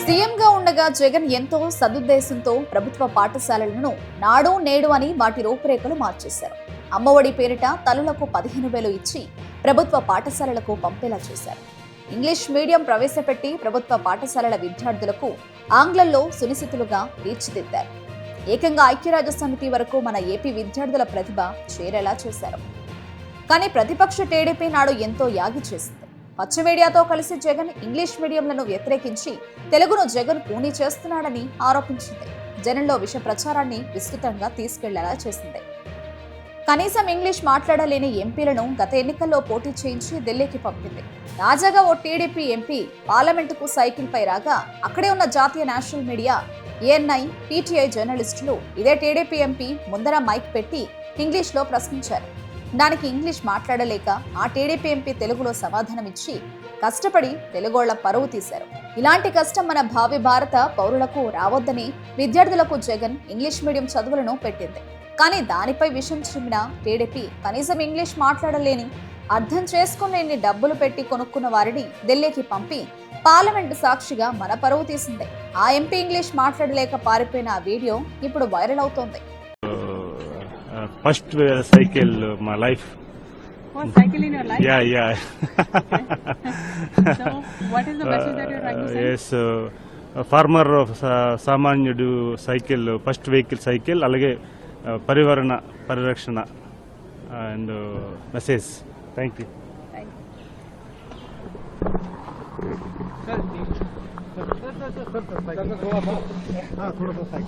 సీఎంగా ఉండగా జగన్ ఎంతో సదుద్దేశంతో ప్రభుత్వ పాఠశాలలను నాడు నేడు అని వాటి రూపురేఖలు మార్చేశారు. అమ్మఒడి పేరిట తల్లులకు 15,000 ఇచ్చి ప్రభుత్వ పాఠశాలలకు పంపేలా చేశారు. ఇంగ్లీష్ మీడియం ప్రవేశపెట్టి ప్రభుత్వ పాఠశాలల విద్యార్థులకు ఆంగ్లంలో సునిశితులుగా తీర్చిదిద్దారు. ఏకంగా ఐక్యరాజ్య సమితి వరకు మన ఏపీ విద్యార్థుల ప్రతిభ చేరేలా చేశారు. కానీ ప్రతిపక్ష టీడీపీ నాడు ఎంతో యాగి చేసింది. పచ్చ మీడియాతో కలిసి జగన్ ఇంగ్లీష్ మీడియంలను వ్యతిరేకించి తెలుగును జగన్ కూనీ చేస్తున్నాడని ఆరోపించింది. జనంలో విష ప్రచారాన్ని విస్తృతంగా తీసుకెళ్లేలా చేసింది. కనీసం ఇంగ్లీష్ మాట్లాడలేని ఎంపీలను గత ఎన్నికల్లో పోటీ చేయించి ఢిల్లీకి పంపింది. తాజాగా ఓ టీడీపీ ఎంపీ పార్లమెంటుకు సైకిల్ పై రాగా అక్కడే ఉన్న జాతీయ నేషనల్ మీడియా, ఏఎన్ఐ, పీటీఐ జర్నలిస్టులు ఇదే టీడీపీ ఎంపీ ముందర మైక్ పెట్టి ఇంగ్లీష్లో ప్రశ్నించారు. దానికి ఇంగ్లీష్ మాట్లాడలేక ఆ టీడీపీ ఎంపీ తెలుగులో సమాధానమిచ్చి కష్టపడి తెలుగోళ్ల పరువు తీశారు. ఇలాంటి కష్టం మన భావి భారత పౌరులకు రావద్దని విద్యార్థులకు జగన్ ఇంగ్లీష్ మీడియం చదువులను పెట్టింది. కానీ దానిపై విషం చిమ్మిన టీడీపీ కనీసం ఇంగ్లీష్ మాట్లాడలేని, అర్థం చేసుకోలేని డబ్బులు పెట్టి కొనుక్కున్న వారిని ఢిల్లీకి పంపి పార్లమెంటు సాక్షిగా మన పరువు తీసింది. ఆ ఎంపీ ఇంగ్లీష్ మాట్లాడలేక పారిపోయిన ఆ వీడియో ఇప్పుడు వైరల్ అవుతోంది. First cycle my life. Oh, cycle in your life? Yeah. So, what is the message that you're trying to say? Yes, farmer of సామాన్యుడు సైకిల్ ఫస్ట్ వెహికల్ సైకిల్, అలాగే పరివరణ పరిరక్షణ and message. Thank you. थोड़ा सा